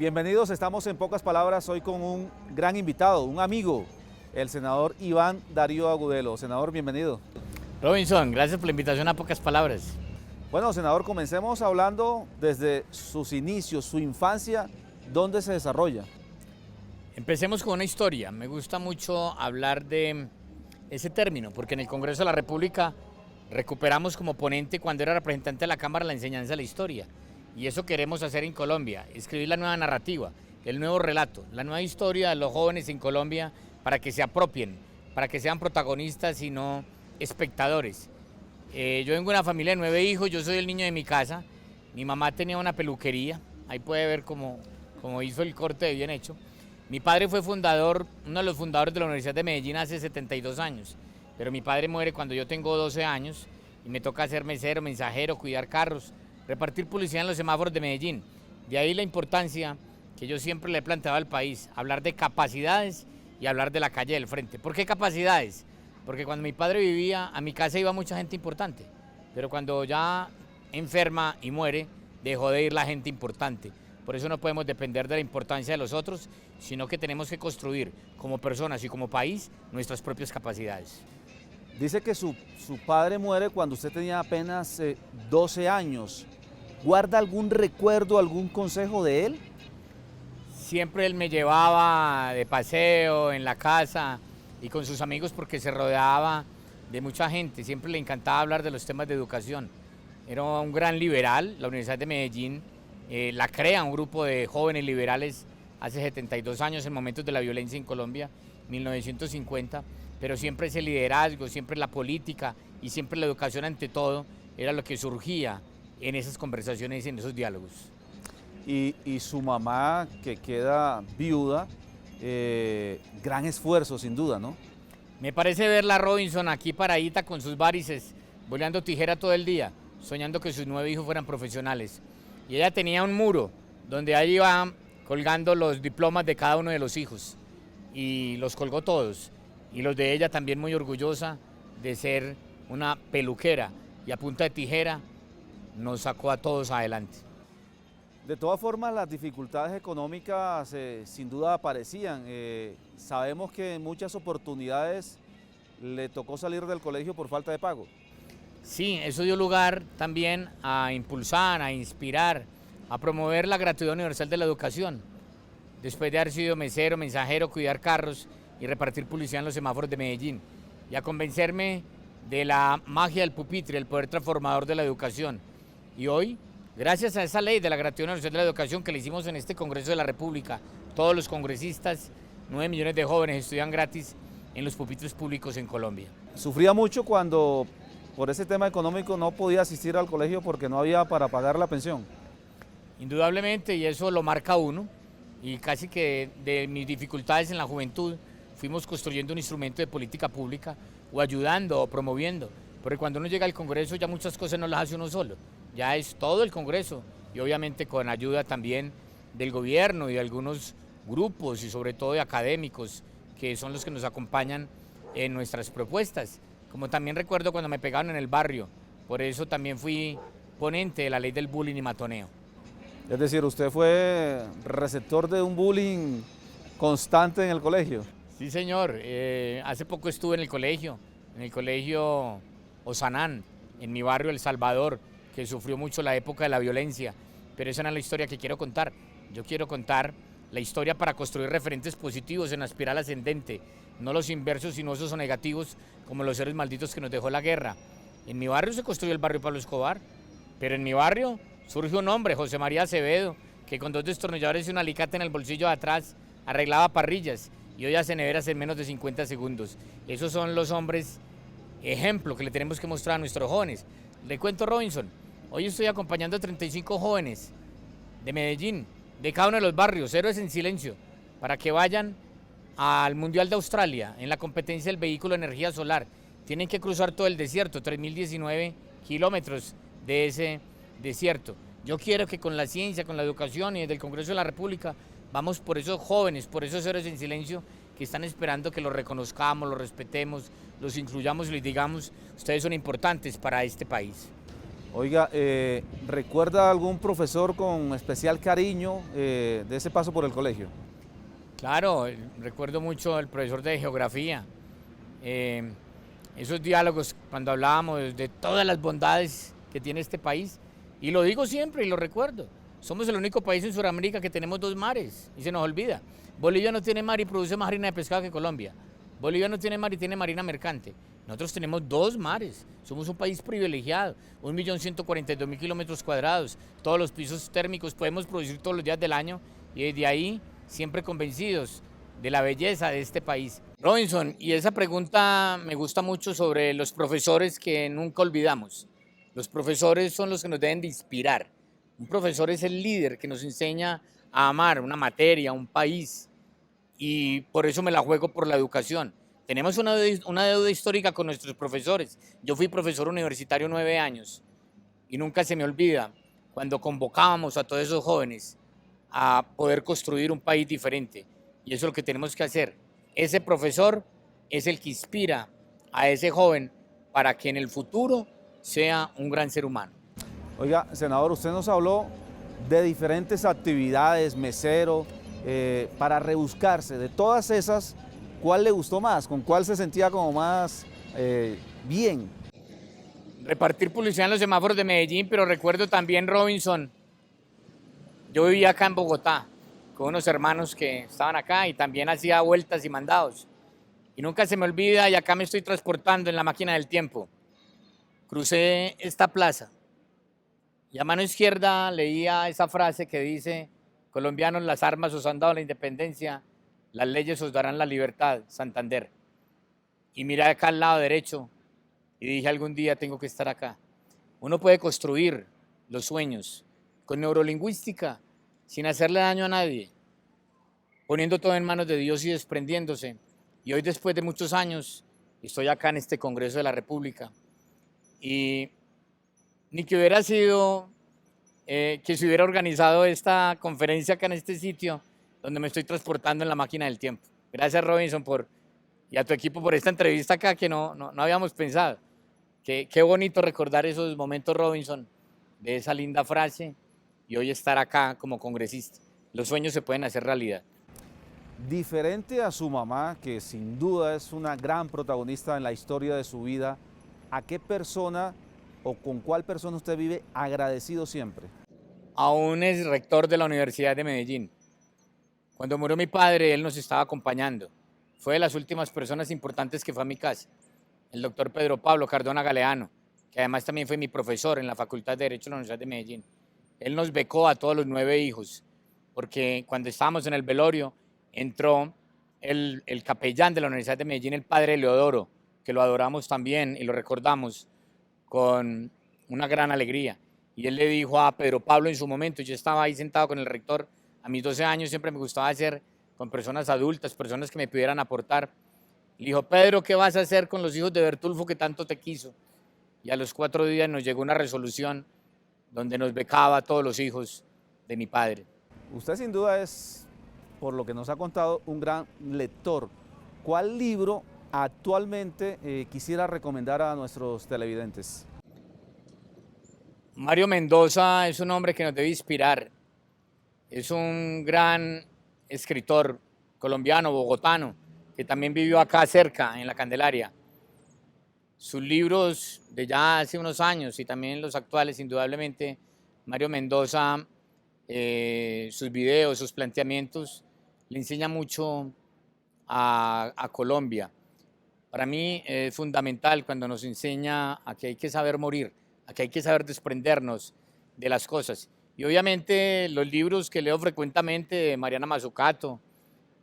Bienvenidos, estamos en pocas palabras hoy con un gran invitado, un amigo, el senador Iván Darío Agudelo. Senador, bienvenido. Robinson, gracias por la invitación a Pocas Palabras. Bueno, senador, comencemos hablando desde sus inicios, su infancia, ¿dónde se desarrolla? Empecemos con una historia. Me gusta mucho hablar de ese término, porque en el Congreso de la República recuperamos como ponente cuando era representante de la Cámara la enseñanza de la historia. Y eso queremos hacer en Colombia, escribir la nueva narrativa, el nuevo relato, la nueva historia de los jóvenes en Colombia para que se apropien, para que sean protagonistas y no espectadores. Yo vengo de una familia de 9 hijos, yo soy el niño de mi casa, mi mamá tenía una peluquería, ahí puede ver cómo hizo el corte de bien hecho. Mi padre fue fundador, uno de los fundadores de la Universidad de Medellín hace 72 años, pero mi padre muere cuando yo tengo 12 años y me toca ser mesero, mensajero, cuidar carros, repartir publicidad en los semáforos de Medellín. De ahí la importancia que yo siempre le he planteado al país, hablar de capacidades y hablar de la calle del frente. ¿Por qué capacidades? Porque cuando mi padre vivía, a mi casa iba mucha gente importante, pero cuando ya enferma y muere, dejó de ir la gente importante. Por eso no podemos depender de la importancia de los otros, sino que tenemos que construir como personas y como país nuestras propias capacidades. Dice que su padre muere cuando usted tenía apenas 12 años. ¿Guarda algún recuerdo, algún consejo de él? Siempre él me llevaba de paseo en la casa y con sus amigos porque se rodeaba de mucha gente. Siempre le encantaba hablar de los temas de educación. Era un gran liberal. La Universidad de Medellín la crea un grupo de jóvenes liberales hace 72 años en momentos de la violencia en Colombia, 1950, pero siempre ese liderazgo, siempre la política y siempre la educación ante todo era lo que surgía en esas conversaciones y en esos diálogos. Y su mamá, que queda viuda, gran esfuerzo sin duda, ¿no? Me parece verla, Robinson, aquí paradita con sus varices, boleando tijera todo el día, soñando que sus 9 hijos fueran profesionales. Y ella tenía un muro donde ahí iba colgando los diplomas de cada uno de los hijos y los colgó todos. Y los de ella también muy orgullosa de ser una peluquera y a punta de tijera nos sacó a todos adelante. De todas formas, las dificultades económicas sin duda aparecían. Sabemos que en muchas oportunidades le tocó salir del colegio por falta de pago. Sí, eso dio lugar también a impulsar, a inspirar, a promover la gratuidad universal de la educación. Después de haber sido mesero, mensajero, cuidar carros y repartir publicidad en los semáforos de Medellín, y a convencerme de la magia del pupitre, el poder transformador de la educación. Y hoy, gracias a esa ley de la gratuidad universal de la educación que le hicimos en este Congreso de la República, todos los congresistas, 9 millones de jóvenes estudian gratis en los pupitres públicos en Colombia. Sufría mucho cuando por ese tema económico no podía asistir al colegio porque no había para pagar la pensión. Indudablemente, y eso lo marca uno, y casi que de mis dificultades en la juventud fuimos construyendo un instrumento de política pública o ayudando o promoviendo, porque cuando uno llega al Congreso ya muchas cosas no las hace uno solo, ya es todo el Congreso y obviamente con ayuda también del gobierno y de algunos grupos y sobre todo de académicos que son los que nos acompañan en nuestras propuestas. Como también recuerdo cuando me pegaron en el barrio, por eso también fui ponente de la ley del bullying y matoneo. Es decir, usted fue receptor de un bullying constante en el colegio. Sí, señor. Hace poco estuve en el colegio Osanán, en mi barrio El Salvador, que sufrió mucho la época de la violencia, pero esa no es la historia que quiero contar. Yo quiero contar la historia para construir referentes positivos en la espiral ascendente, no los inversos sinuosos o negativos como los seres malditos que nos dejó la guerra. En mi barrio se construyó el barrio Pablo Escobar, pero en mi barrio surge un hombre, José María Acevedo, que con 2 destornilladores y un alicate en el bolsillo de atrás arreglaba parrillas y hoy hace neveras en menos de 50 segundos. Esos son los hombres ejemplo que le tenemos que mostrar a nuestros jóvenes. Le cuento, Robinson, hoy estoy acompañando a 35 jóvenes de Medellín, de cada uno de los barrios, héroes en silencio, para que vayan al Mundial de Australia en la competencia del vehículo de energía solar. Tienen que cruzar todo el desierto, 3.019 kilómetros de ese desierto. Yo quiero que con la ciencia, con la educación y desde el Congreso de la República vamos por esos jóvenes, por esos héroes en silencio que están esperando que los reconozcamos, los respetemos, los incluyamos y les digamos, ustedes son importantes para este país. Oiga, ¿recuerda algún profesor con especial cariño de ese paso por el colegio? Claro, recuerdo mucho al profesor de geografía, eh, esos diálogos cuando hablábamos de todas las bondades que tiene este país, y lo digo siempre y lo recuerdo, somos el único país en Sudamérica que tenemos dos mares, y se nos olvida. Bolivia no tiene mar y produce más harina de pescado que Colombia. Bolivia no tiene mar y tiene marina mercante. Nosotros tenemos dos mares, somos un país privilegiado, 1.142.000 kilómetros cuadrados, todos los pisos térmicos, podemos producir todos los días del año, y desde ahí siempre convencidos de la belleza de este país. Robinson, y esa pregunta me gusta mucho sobre los profesores que nunca olvidamos. Los profesores son los que nos deben de inspirar. Un profesor es el líder que nos enseña a amar una materia, un país, y por eso me la juego por la educación. Tenemos una deuda histórica con nuestros profesores. Yo fui profesor universitario 9 años y nunca se me olvida cuando convocábamos a todos esos jóvenes a poder construir un país diferente. Y eso es lo que tenemos que hacer. Ese profesor es el que inspira a ese joven para que en el futuro sea un gran ser humano. Oiga, senador, usted nos habló de diferentes actividades, mesero, para rebuscarse. De todas esas, ¿cuál le gustó más? ¿Con cuál se sentía como más bien? Repartir publicidad en los semáforos de Medellín, pero recuerdo también, Robinson, yo vivía acá en Bogotá con unos hermanos que estaban acá y también hacía vueltas y mandados. Y nunca se me olvida, y acá me estoy transportando en la máquina del tiempo. Crucé esta plaza y a mano izquierda leía esa frase que dice: colombianos, las armas os han dado la independencia, las leyes os darán la libertad, Santander. Y miré acá al lado derecho y dije: algún día tengo que estar acá. Uno puede construir los sueños con neurolingüística, sin hacerle daño a nadie, poniendo todo en manos de Dios y desprendiéndose. Y hoy, después de muchos años, estoy acá en este Congreso de la República. Y ni que hubiera sido, que se hubiera organizado esta conferencia acá en este sitio, donde me estoy transportando en la máquina del tiempo. Gracias, Robinson, y a tu equipo por esta entrevista acá que no habíamos pensado. Qué bonito recordar esos momentos, Robinson, de esa linda frase, y hoy estar acá como congresista. Los sueños se pueden hacer realidad. Diferente a su mamá, que sin duda es una gran protagonista en la historia de su vida, ¿a qué persona o con cuál persona usted vive agradecido siempre? Aún es rector de la Universidad de Medellín. Cuando murió mi padre, él nos estaba acompañando. Fue de las últimas personas importantes que fue a mi casa. El doctor Pedro Pablo Cardona Galeano, que además también fue mi profesor en la Facultad de Derecho de la Universidad de Medellín. Él nos becó a todos los 9 hijos, porque cuando estábamos en el velorio, entró el capellán de la Universidad de Medellín, el padre Leodoro, que lo adoramos también y lo recordamos con una gran alegría. Y él le dijo a Pedro Pablo en su momento, yo estaba ahí sentado con el rector, a mis 12 años siempre me gustaba hacer con personas adultas, personas que me pudieran aportar. Le dijo: Pedro, ¿qué vas a hacer con los hijos de Bertulfo que tanto te quiso? Y a los 4 días nos llegó una resolución donde nos becaba a todos los hijos de mi padre. Usted sin duda es, por lo que nos ha contado, un gran lector. ¿Cuál libro actualmente quisiera recomendar a nuestros televidentes? Mario Mendoza es un hombre que nos debe inspirar. Es un gran escritor colombiano, bogotano, que también vivió acá cerca, en la Candelaria. Sus libros de ya hace unos años y también los actuales, indudablemente, Mario Mendoza, sus videos, sus planteamientos, le enseña mucho a Colombia. Para mí es fundamental cuando nos enseña a que hay que saber morir, a que hay que saber desprendernos de las cosas. Y obviamente los libros que leo frecuentemente de Mariana Mazzucato,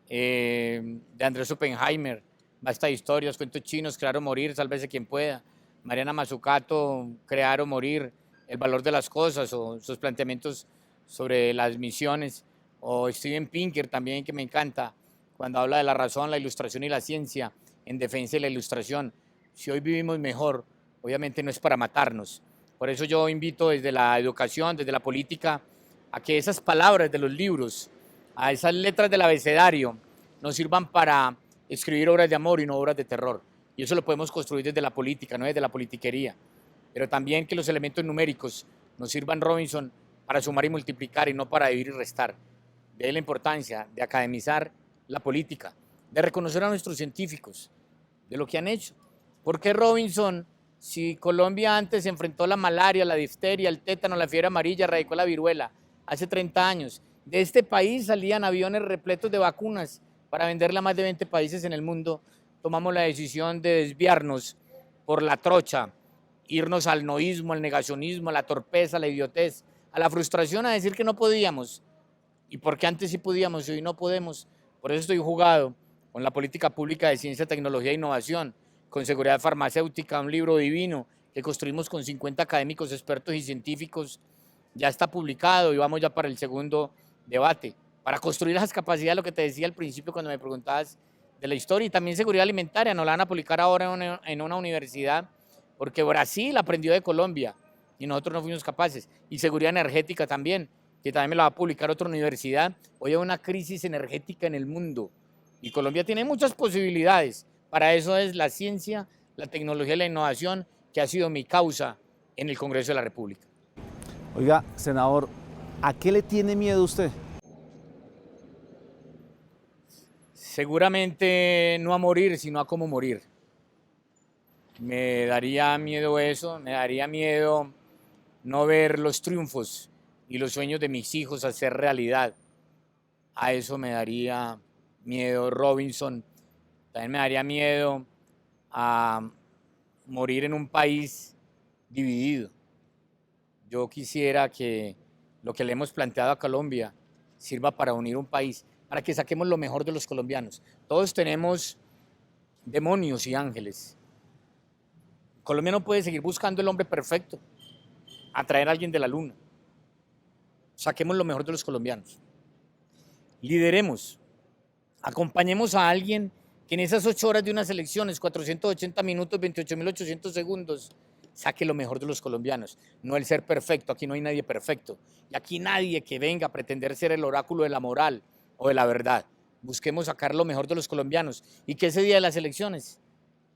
de Andrés Oppenheimer, Basta de historias, cuentos chinos, Crear o morir, sálvese quien pueda. Mariana Mazzucato, Crear o morir, El valor de las cosas, o sus planteamientos sobre las misiones. O Steven Pinker también, que me encanta, cuando habla de la razón, la ilustración y la ciencia, en defensa de la ilustración. Si hoy vivimos mejor, obviamente no es para matarnos. Por eso yo invito desde la educación, desde la política, a que esas palabras de los libros, a esas letras del abecedario, nos sirvan para escribir obras de amor y no obras de terror. Y eso lo podemos construir desde la política, no desde la politiquería. pero también que los elementos numéricos nos sirvan, Robinson, para sumar y multiplicar y no para dividir y restar. De ahí la importancia de academizar la política, de reconocer a nuestros científicos, de lo que han hecho. ¿Por qué, Robinson, si Colombia antes se enfrentó a la malaria, la difteria, el tétano, la fiebre amarilla, erradicó la viruela hace 30 años? De este país salían aviones repletos de vacunas para venderla a más de 20 países en el mundo. Tomamos la decisión de desviarnos por la trocha, irnos al noísmo, al negacionismo, a la torpeza, a la idiotez, a la frustración, a decir que no podíamos. ¿Y porque antes sí podíamos y hoy no podemos? Por eso estoy jugado con la política pública de ciencia, tecnología e innovación, con seguridad farmacéutica, un libro divino que construimos con 50 académicos, expertos y científicos. Ya está publicado y vamos ya para el segundo debate, para construir esas capacidades, lo que te decía al principio cuando me preguntabas de la historia, y también seguridad alimentaria. Nos la van a publicar ahora en una universidad, porque Brasil aprendió de Colombia y nosotros no fuimos capaces. Y seguridad energética también, que también me la va a publicar otra universidad. Hoy hay una crisis energética en el mundo y Colombia tiene muchas posibilidades. Para eso es la ciencia, la tecnología y la innovación, que ha sido mi causa en el Congreso de la República. Oiga, senador, ¿a qué le tiene miedo usted? Seguramente no a morir, sino a cómo morir. Me daría miedo eso, me daría miedo no ver los triunfos y los sueños de mis hijos hacer realidad. A eso me daría miedo, Robinson. También me daría miedo a morir en un país dividido. Yo quisiera que lo que le hemos planteado a Colombia sirva para unir un país, para que saquemos lo mejor de los colombianos. Todos tenemos demonios y ángeles. Colombia no puede seguir buscando el hombre perfecto, atraer a alguien de la luna. Saquemos lo mejor de los colombianos. Lideremos, acompañemos a alguien que en esas 8 horas de unas elecciones, 480 minutos, 28.800 segundos, saque lo mejor de los colombianos, no el ser perfecto. Aquí no hay nadie perfecto. Y aquí nadie que venga a pretender ser el oráculo de la moral o de la verdad. Busquemos sacar lo mejor de los colombianos y que ese día de las elecciones,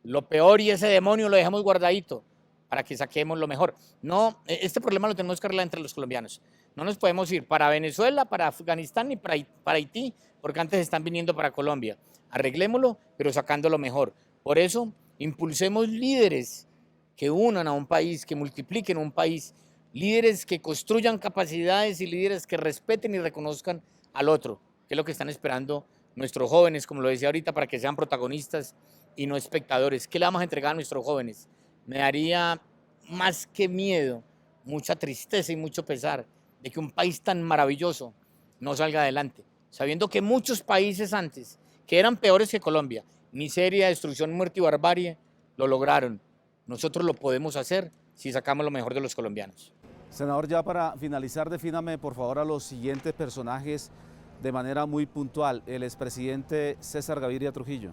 lo peor y ese demonio lo dejemos guardadito para que saquemos lo mejor. No, este problema lo tenemos que arreglar entre los colombianos. No nos podemos ir para Venezuela, para Afganistán ni para Haití, porque antes están viniendo para Colombia. Arreglémoslo, pero sacando lo mejor. Por eso, impulsemos líderes que unan a un país, que multipliquen un país, líderes que construyan capacidades y líderes que respeten y reconozcan al otro, que es lo que están esperando nuestros jóvenes, como lo decía ahorita, para que sean protagonistas y no espectadores. ¿Qué le vamos a entregar a nuestros jóvenes? Me daría más que miedo, mucha tristeza y mucho pesar de que un país tan maravilloso no salga adelante, sabiendo que muchos países antes, que eran peores que Colombia, miseria, destrucción, muerte y barbarie, lo lograron. Nosotros lo podemos hacer si sacamos lo mejor de los colombianos. Senador, ya para finalizar, defíname por favor a los siguientes personajes de manera muy puntual. El expresidente César Gaviria Trujillo.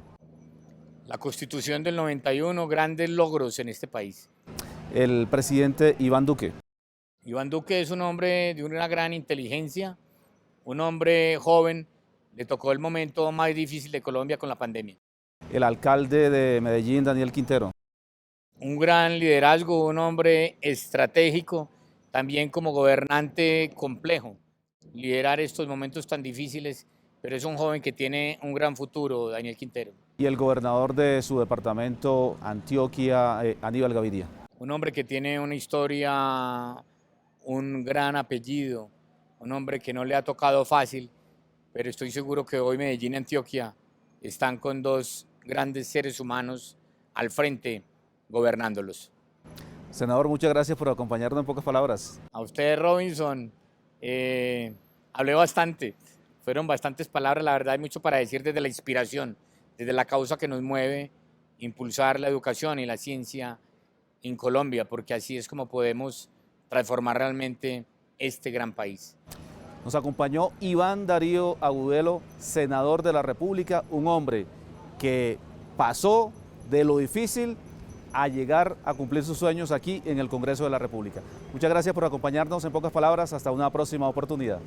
La Constitución del 91, grandes logros en este país. El presidente Iván Duque. Iván Duque es un hombre de una gran inteligencia, un hombre joven, le tocó el momento más difícil de Colombia con la pandemia. El alcalde de Medellín, Daniel Quintero. Un gran liderazgo, un hombre estratégico, también como gobernante complejo. Liderar estos momentos tan difíciles, pero es un joven que tiene un gran futuro, Daniel Quintero. Y el gobernador de su departamento, Antioquia, Aníbal Gaviria. Un hombre que tiene una historia, un gran apellido, un hombre que no le ha tocado fácil, pero estoy seguro que hoy Medellín y Antioquia están con 2 grandes seres humanos al frente, gobernándolos. Senador, muchas gracias por acompañarnos en pocas palabras. A usted, Robinson, hablé bastante, fueron bastantes palabras, la verdad hay mucho para decir desde la inspiración, desde la causa que nos mueve, impulsar la educación y la ciencia en Colombia, porque así es como podemos transformar realmente este gran país. Nos acompañó Iván Darío Agudelo, senador de la República, un hombre que pasó de lo difícil a llegar a cumplir sus sueños aquí en el Congreso de la República. Muchas gracias por acompañarnos en pocas palabras, hasta una próxima oportunidad.